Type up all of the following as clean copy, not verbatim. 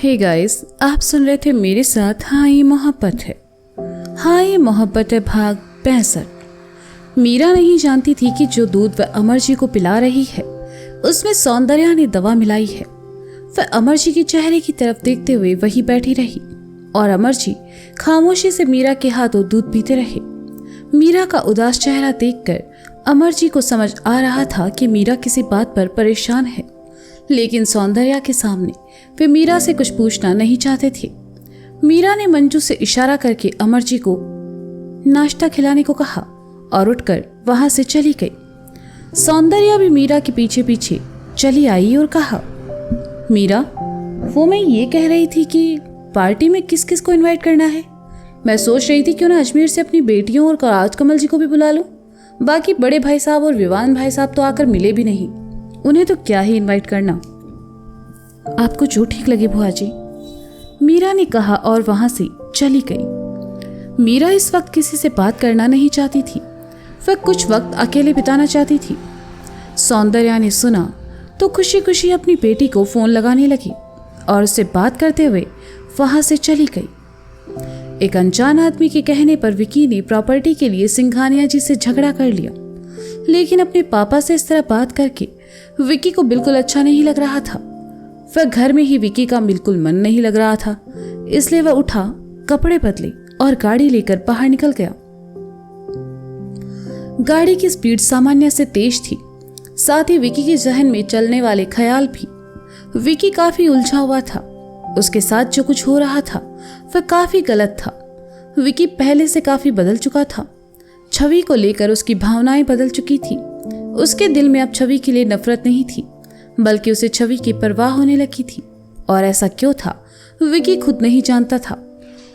Hey guys, आप सुन रहे थे मेरे साथ हाँ ये मोहब्बत है। हाँ ये मोहब्बत है भाग 65। मीरा नहीं जानती थी कि जो दूध वह अमर जी को पिला रही है उसमें सौंदर्या ने दवा मिलाई है। वह अमर जी के चेहरे की तरफ देखते हुए वहीं बैठी रही और अमर जी खामोशी से मीरा के हाथों दूध पीते रहे। मीरा का उदास चेहरा देखकर अमर जी को समझ आ रहा था कि मीरा किसी बात पर परेशान है, लेकिन सौंदर्या के सामने वे मीरा से कुछ पूछना नहीं चाहते थे। मीरा ने मंजू से इशारा करके अमर जी को नाश्ता खिलाने को कहा और उठकर वहां से चली गई। सौंदर्या भी मीरा के पीछे पीछे चली आई और कहा, मीरा, वो मैं ये कह रही थी कि पार्टी में किस किस को इनवाइट करना है। मैं सोच रही थी क्यों ना अजमेर से अपनी बेटियों और राजकमल जी को भी बुला लूं। बाकी बड़े भाई साहब और विवान भाई साहब तो आकर मिले भी नहीं, उन्हें तो क्या ही इनवाइट करना। आपको जो ठीक लगे बुआ जी, मीरा ने कहा और वहां से चली गई। मीरा इस वक्त किसी से बात करना नहीं चाहती थी, वह कुछ वक्त अकेले बिताना चाहती थी। सौंदर्या ने सुना तो खुशी खुशी अपनी बेटी को फोन लगाने लगी और उससे बात करते हुए वहां से चली गई। एक अनजान आदमी के कहने पर विकी ने प्रॉपर्टी के लिए सिंघानिया जी से झगड़ा कर लिया, लेकिन अपने पापा से इस तरह बात करके विकी को बिल्कुल अच्छा नहीं लग रहा था। वह घर में ही विकी का बिल्कुल मन नहीं लग रहा था, इसलिए वह उठा, कपड़े बदले और गाड़ी लेकर बाहर निकल गया। गाड़ी की स्पीड सामान्य से तेज थी, साथ ही विकी के जहन में चलने वाले ख्याल भी। विकी काफी उलझा हुआ था, उसके साथ जो कुछ हो रहा था वह काफी गलत था। विकी पहले से काफी बदल चुका था, छवि को लेकर उसकी भावनाएं बदल चुकी थी। उसके दिल में अब छवि के लिए नफरत नहीं थी, बल्कि उसे छवि की परवाह होने लगी थी। और ऐसा क्यों था विकी खुद नहीं जानता था।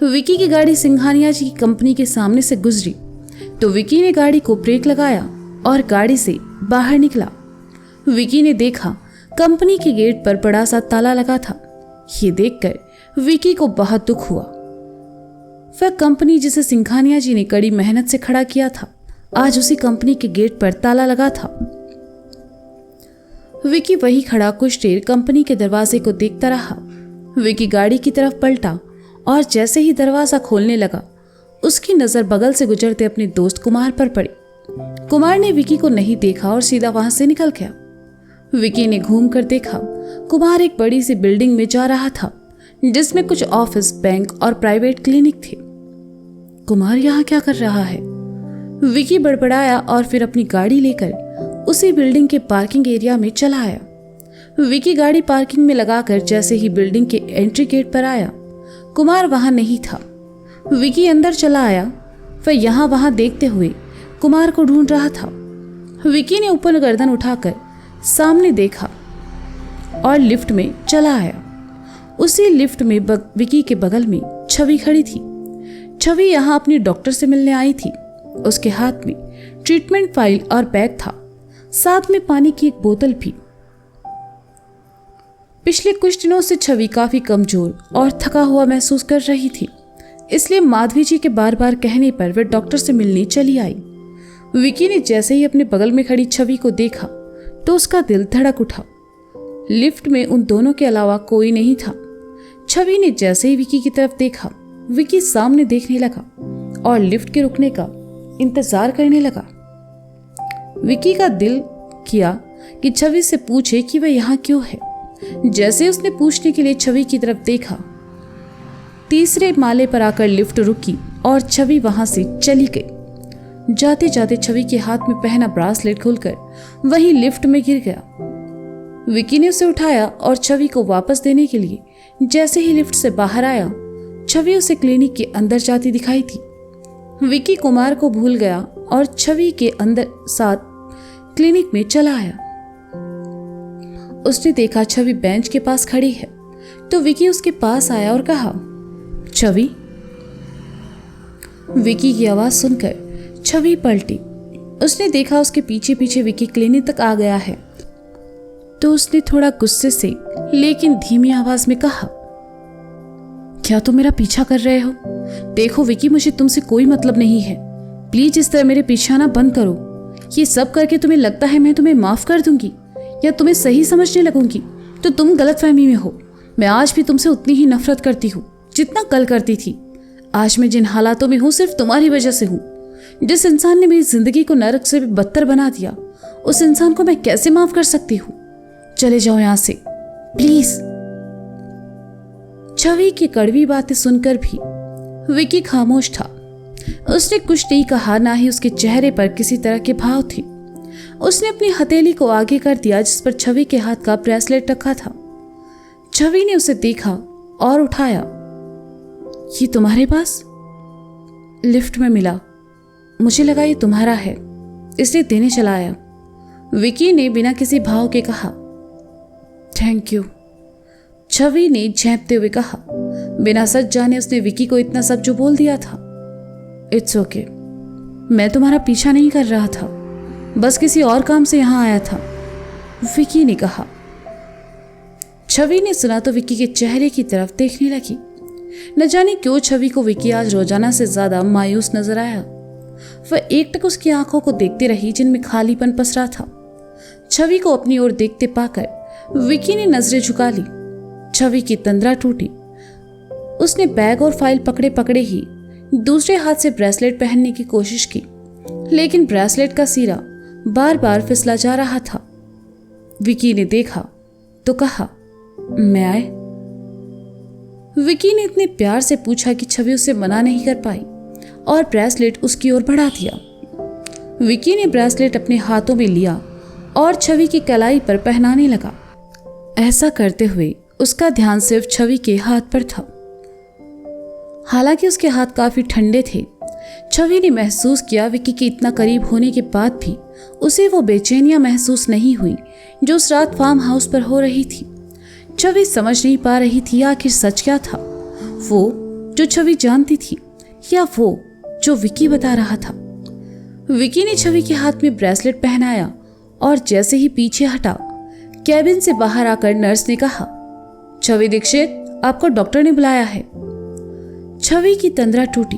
विकी की गाड़ी सिंघानिया जी की कंपनी के सामने से गुजरी तो विकी ने गाड़ी को ब्रेक लगाया और गाड़ी से बाहर निकला। विकी ने देखा कंपनी के गेट पर बड़ा सा ताला लगा था। ये देखकर विकी को बहुत दुख हुआ। वह कंपनी जिसे सिंघानिया जी ने कड़ी मेहनत से खड़ा किया था, आज उसी कंपनी के गेट पर ताला लगा था। विकी वहीं खड़ा कुछ देर कंपनी के दरवाजे को देखता रहा। विकी गाड़ी की तरफ पलटा और जैसे ही दरवाजा खोलने लगा, उसकी नजर बगल से गुजरते अपने दोस्त कुमार पर पड़ी। कुमार ने विकी को नहीं देखा और सीधा वहां से निकल गया। विकी ने घूमकर देखा, कुमार एक बड़ी सी बिल्डिंग में जा रहा था जिसमें कुछ ऑफिस, बैंक और प्राइवेट क्लिनिक थे। कुमार यहाँ क्या कर रहा है? विकी बड़बड़ाया और फिर अपनी गाड़ी लेकर उसी बिल्डिंग के पार्किंग एरिया में चला आया। विकी गाड़ी पार्किंग में लगाकर जैसे ही बिल्डिंग के एंट्री गेट पर आया, कुमार वहां नहीं था। विकी अंदर चला आया, वह यहाँ वहां देखते हुए कुमार को ढूंढ रहा था। विकी ने ऊपर गर्दन उठाकर सामने देखा और लिफ्ट में चला आया। उसी लिफ्ट में विकी के बगल में छवि खड़ी थी। छवि यहाँ अपनी डॉक्टर से मिलने आई थी। उसके हाथ में ट्रीटमेंट फाइल और बैग था, साथ में पानी की एक बोतल भी। पिछले कुछ दिनों से छवि काफी कमजोर और थका हुआ महसूस कर रही थी, इसलिए माधवी जी के बार बार कहने पर वह डॉक्टर से मिलने चली आई। विकी ने जैसे ही अपने बगल में खड़ी छवि को देखा तो उसका दिल धड़क उठा। लिफ्ट में उन दोनों के अलावा कोई नहीं था। छवि ने जैसे ही विकी की तरफ देखा, विकी सामने देखने लगा और लिफ्ट के रुकने का इंतजार करने लगा। विकी का दिल किया कि छवि से पूछे कि वह यहाँ क्यों है। जैसे उसने पूछने के लिए छवि की तरफ देखा, तीसरे माले पर आकर लिफ्ट रुकी और छवि वहां से चली गई। जाते जाते छवि के हाथ में पहना ब्रासलेट खुलकर वही लिफ्ट में गिर गया। विकी ने उसे उठाया और छवि को वापस देने के लिए जैसे ही लिफ्ट से बाहर आया, छवि उसे क्लिनिक के अंदर जाती दिखाई थी। विकी कुमार को भूल गया और छवि के अंदर साथ क्लिनिक में चला आया। उसने देखा छवि बेंच के पास खड़ी है तो विकी उसके पास आया और कहा, छवि। विकी की आवाज सुनकर छवि पलटी। उसने देखा उसके पीछे पीछे विकी क्लिनिक तक आ गया है तो उसने थोड़ा गुस्से से लेकिन धीमी आवाज में कहा, क्या तुम मेरा पीछा कर रहे हो? देखो विकी, मुझे तुमसे कोई मतलब नहीं है। प्लीज इस तरह मेरे पीछे आना बंद करो। ये सब करके तुम्हें लगता है मैं तुम्हें माफ कर दूंगी या तुम्हें सही समझने लगूंगी तो तुम गलतफहमी में हो। मैं आज भी तुमसे उतनी ही नफरत करती हूँ जितना कल करती थी। आज मैं जिन हालातों में हूँ सिर्फ तुम्हारी वजह से हूँ। जिस इंसान ने मेरी जिंदगी को नरक से भी बदतर बना दिया, उस इंसान को मैं कैसे माफ कर सकती हूँ? चले जाओ यहां से प्लीज। छवि की कड़वी बातें सुनकर भी विकी खामोश था। उसने कुछ नहीं कहा, ना ही उसके चेहरे पर किसी तरह के भाव थे। उसने अपनी हथेली को आगे कर दिया जिस पर छवि के हाथ का ब्रेसलेट रखा था। छवि ने उसे देखा और उठाया। ये तुम्हारे पास? लिफ्ट में मिला, मुझे लगा ये तुम्हारा है, इसलिए देने चला आया। विकी ने बिना किसी भाव के कहा। थैंक यू, छवि ने झेंपते हुए कहा। बिना सच जाने उसने विकी को इतना सब जो बोल दिया था। इट्स ओके, मैं तुम्हारा पीछा नहीं कर रहा था, बस किसी और काम से यहां आया था, विकी ने कहा। छवि ने सुना तो विकी के चेहरे की तरफ देखने लगी। न जाने क्यों छवि को विकी आज रोजाना से ज्यादा मायूस नजर आया। वह एकटक उसकी आंखों को देखती रही जिनमें खालीपन पसरा था। छवि को अपनी ओर देखते पाकर विकी ने नजरें झुका ली। छवि की तंद्रा टूटी। उसने बैग और फाइल पकड़े पकड़े ही दूसरे हाथ से ब्रेसलेट पहनने की कोशिश की, लेकिन ब्रेसलेट का सिरा बार बार फिसला जा रहा था। विकी ने देखा तो कहा, मैं आए? विकी ने इतने प्यार से पूछा कि छवि उसे मना नहीं कर पाई और ब्रेसलेट उसकी ओर बढ़ा दिया। विकी ने ब्रेसलेट अपने हाथों में लिया और छवि की कलाई पर पहनाने लगा। ऐसा करते हुए उसका ध्यान सिर्फ छवि के हाथ पर था। हालांकि उसके हाथ काफी ठंडे थे। छवि ने महसूस किया विकी के इतना करीब होने के बाद भी उसे वो बेचैनियां महसूस नहीं हुई जो उस रात फार्म हाउस पर हो रही थी। छवि समझ नहीं पा रही थी आखिर सच क्या था, वो जो छवि जानती थी या वो जो विकी बता रहा था। विकी ने छवि के हाथ में ब्रेसलेट पहनाया और जैसे ही पीछे हटा, कैबिन से बाहर आकर नर्स ने कहा, छवि दीक्षित, आपको डॉक्टर ने बुलाया है। छवि की तंद्रा टूटी।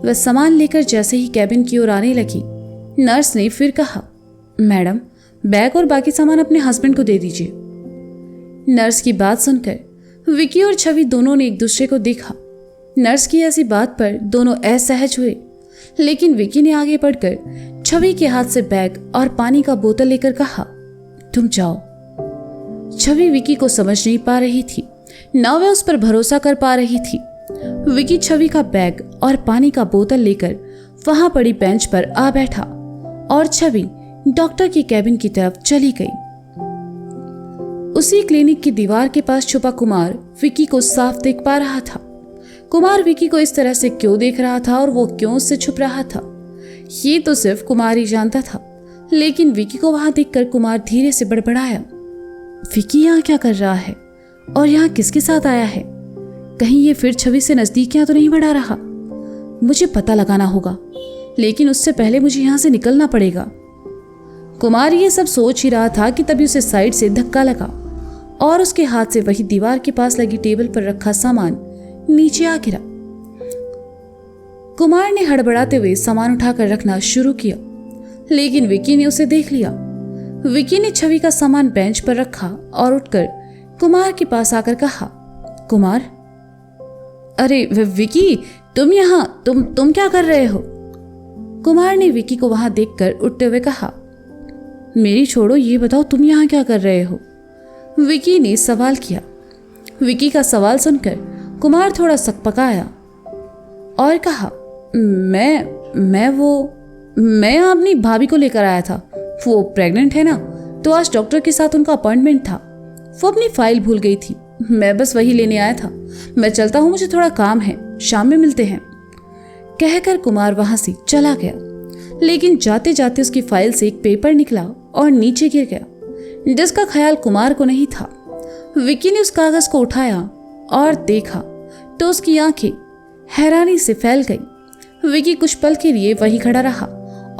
वह सामान लेकर जैसे ही कैबिन की ओर आने लगी, नर्स ने फिर कहा, मैडम, बैग और बाकी सामान अपने हस्बैंड को दे दीजिए। नर्स की बात सुनकर विकी और छवि दोनों ने एक दूसरे को देखा। नर्स की ऐसी बात पर दोनों असहज हुए, लेकिन विकी ने आगे बढ़कर छवि के हाथ से बैग और पानी का बोतल लेकर कहा, तुम जाओ। छवि विकी को समझ नहीं पा रही थी, ना वह उस पर भरोसा कर पा रही थी। विकी छवि का बैग और पानी का बोतल लेकर वहां पड़ी बेंच पर आ बैठा और छवि डॉक्टर की कैबिन की तरफ चली गई। उसी क्लिनिक की दीवार के पास छुपा कुमार विकी को साफ देख पा रहा था। कुमार विकी को इस तरह से क्यों देख रहा था और वो क्यों उससे छुप रहा था, ये तो सिर्फ कुमार ही जानता था। लेकिन विकी को वहां देखकर कुमार धीरे से बड़बड़ाया, विकी यहाँ क्या कर रहा है और यहाँ किसके साथ आया है? कहीं ये फिर छवि से नजदीकियां तो नहीं बढ़ा रहा? मुझे पता लगाना होगा, लेकिन उससे पहले मुझे यहाँ से निकलना पड़ेगा। कुमार ये सब सोच ही रहा था कि तभी उसे साइड से धक्का लगा और उसके हाथ से वही दीवार के पास लगी टेबल पर रखा सामान नीचे आ गिरा। कुमार ने हड़बड़ाते हुए सामान उठाकर रखना शुरू किया, लेकिन विकी ने उसे देख लिया। विकी ने छवि का सामान बेंच पर रखा और उठकर कुमार के पास आकर कहा, कुमार, अरे विकी, तुम यहाँ तुम क्या कर रहे हो? कुमार ने विकी को वहां देखकर उठते हुए कहा, मेरी छोड़ो, ये बताओ तुम यहाँ क्या कर रहे हो? विकी ने सवाल किया। विकी का सवाल सुनकर कुमार थोड़ा सकपकाया और कहा, मैं यहाँ अपनी भाभी को लेकर आया था। वो प्रेग्नेंट है ना, तो आज डॉक्टर के साथ उनका अपॉइंटमेंट था। वो अपनी फाइल भूल गई थी, मैं बस वही लेने आया था। मैं चलता हूँ, मुझे थोड़ा काम है, शाम में मिलते हैं। कहकर कुमार वहां से चला गया, लेकिन जाते जाते उसकी फाइल से एक पेपर निकला और नीचे गिर गया, जिसका ख्याल कुमार को नहीं था। विकी ने उस कागज को उठाया और देखा तो उसकी आंखें हैरानी से फैल गई। विकी कुछ पल के लिए वहीं खड़ा रहा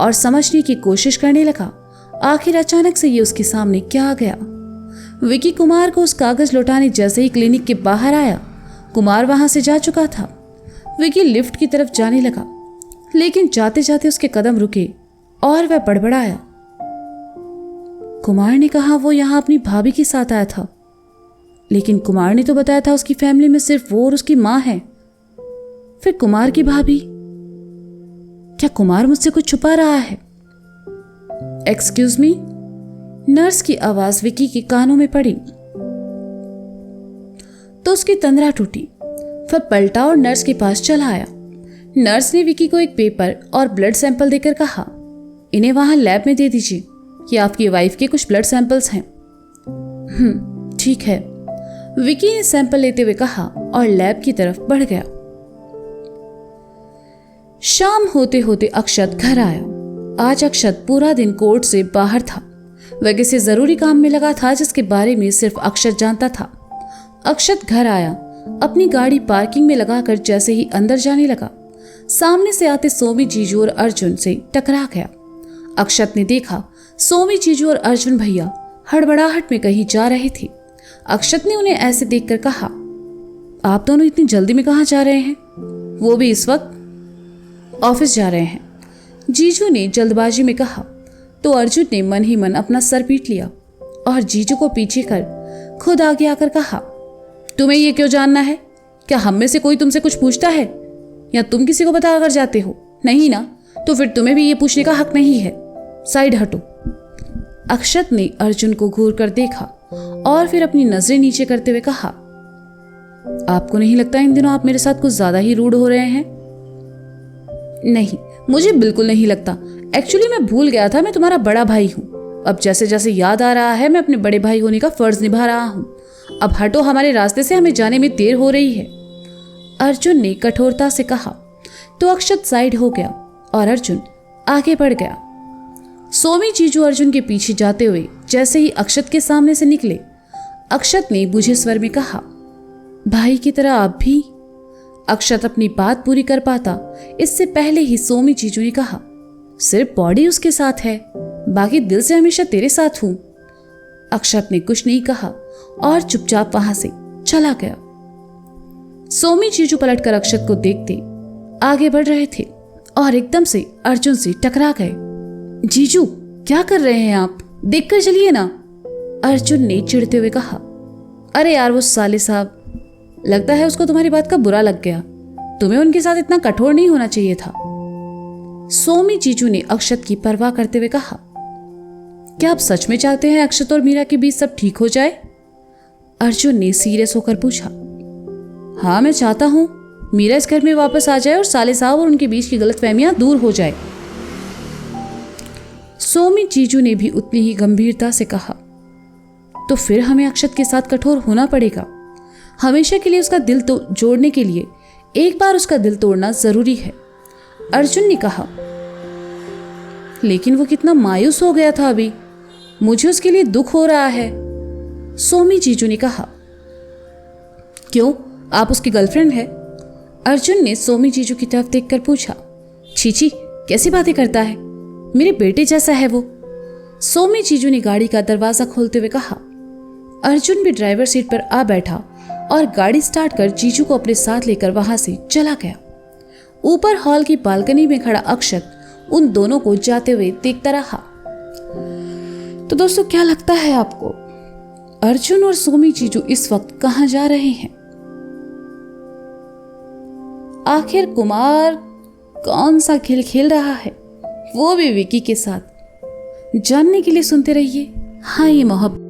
और समझने की कोशिश करने लगा आखिर अचानक से ये उसके सामने क्या आ गया। विकी कुमार को उस कागज लौटाने जैसे ही क्लिनिक के बाहर आया, कुमार वहां से जा चुका था। विकी लिफ्ट की तरफ जाने लगा, लेकिन जाते जाते उसके कदम रुके और वह बड़बड़ाया, कुमार ने कहा वो यहां अपनी भाभी के साथ आया था। लेकिन कुमार ने तो बताया था उसकी फैमिली में सिर्फ वो और उसकी माँ है। फिर कुमार की भाभी, क्या कुमार मुझसे कुछ छुपा रहा है? एक्सक्यूज मी, नर्स की आवाज विकी के कानों में पड़ी तो उसकी तंद्रा टूटी। वह पलटा और नर्स के पास चला आया। नर्स ने विकी को एक पेपर और ब्लड सैंपल देकर कहा, इन्हें वहां लैब में दे दीजिए, ये आपकी वाइफ के कुछ ब्लड सैंपल्स हैं। ठीक है, विकी ने सैंपल लेते हुए कहा और लैब की तरफ बढ़ गया। शाम होते होते अक्षत घर आया। आज अक्षत पूरा दिन कोर्ट से बाहर था। वह किसी जरूरी काम में लगा था जिसके बारे में सिर्फ अक्षत जानता था। अक्षत घर आया, अपनी गाड़ी पार्किंग में लगाकर जैसे ही अंदर जाने लगा, सामने से आते सोमी, जीजू और अर्जुन से टकरा गया। अक्षत ने देखा सोमी, जीजू और अर्जुन भैया हड़बड़ाहट में कहीं जा रहे थे। अक्षत ने उन्हें ऐसे देखकर कहा, आप दोनों इतनी जल्दी में कहाँ जा रहे हैं? वो भी इस वक्त? ऑफिस जा रहे हैं, जीजू ने जल्दबाजी में कहा। तो अर्जुन ने मन ही मन अपना सर पीट लिया और जीजू को पीछे कर खुद आगे आकर कहा, तुम्हें ये क्यों जानना है? क्या हम में से कोई तुमसे कुछ पूछता है या तुम किसी को बताकर जाते हो? नहीं ना, तो फिर तुम्हें भी ये पूछने का हक नहीं है। साइड हटो। अक्षत ने अर्जुन को घूर कर देखा और फिर अपनी नजरें नीचे करते हुए कहा, आपको नहीं लगता इन दिनों आप मेरे साथ कुछ ज्यादा ही रूड हो रहे हैं? नहीं, मुझे बिल्कुल नहीं लगता। एक्चुअली मैं भूल गया था मैं तुम्हारा बड़ा भाई हूँ। अब जैसे जैसे याद आ रहा है मैं अपने बड़े भाई होने का फर्ज निभा रहा हूँ। अब हटो हमारे रास्ते से, हमें जाने में देर हो रही है, अर्जुन ने कठोरता से कहा। तो अक्षत साइड हो गया और अर्जुन आगे बढ़ गया। सोमी, जीजू अर्जुन के पीछे जाते हुए जैसे ही अक्षत के सामने से निकले, अक्षत ने बुझे स्वर में कहा, भाई की तरह आप भी? अक्षत अपनी बात पूरी कर पाता इससे पहले ही सोमी, जीजू ने कहा, सिर्फ बॉडी उसके साथ है, बाकी दिल से हमेशा तेरे साथ हूं। अक्षत ने कुछ नहीं कहा और चुपचाप वहां से चला गया। सोमी, जीजू पलटकर अक्षत को देखते आगे बढ़ रहे थे और एकदम से अर्जुन से टकरा गए। जीजू, क्या कर रहे हैं आप? देखकर चलिए ना, अर्जुन ने चिढ़ते हुए कहा। अरे यार, वो साले साहब, लगता है उसको तुम्हारी बात का बुरा लग गया। तुम्हें उनके साथ इतना कठोर नहीं होना चाहिए था, सोमी, जीजू ने अक्षत की परवाह करते हुए कहा। क्या आप सच में चाहते हैं अक्षत और मीरा के बीच सब ठीक हो जाए? अर्जुन ने सीरियस होकर पूछा। हाँ, मैं चाहता हूं मीरा इस घर में वापस आ जाए और साले साहब और उनके बीच की गलतफहमियां दूर हो जाए, सोमी, जीजू ने भी उतनी ही गंभीरता से कहा। तो फिर हमें अक्षत के साथ कठोर होना पड़ेगा। हमेशा के लिए उसका दिल तो जोड़ने के लिए एक बार उसका दिल तोड़ना जरूरी है, अर्जुन ने कहा। लेकिन वो कितना मायूस हो गया था अभी, मुझे उसके लिए दुख हो रहा है, सोमी, जीजू ने कहा। क्यों, आप उसकी गर्लफ्रेंड है? अर्जुन ने सोमी, जीजू की तरफ देखकर पूछा। छीछी, कैसी बातें करता है, मेरे बेटे जैसा है वो, सोमी, जीजू ने गाड़ी का दरवाजा खोलते हुए कहा। अर्जुन भी ड्राइवर सीट पर आ बैठा और गाड़ी स्टार्ट कर जीजू को अपने साथ लेकर वहां से चला गया। ऊपर हॉल की बालकनी में खड़ा अक्षत उन दोनों को जाते हुए देखता रहा। तो दोस्तों, क्या लगता है आपको, अर्जुन और सोमी, जीजू इस वक्त कहां जा रहे हैं? आखिर कुमार कौन सा खेल खेल रहा है, वो भी विकी के साथ? जानने के लिए सुनते रहिए हाँ ये मोहब्बत।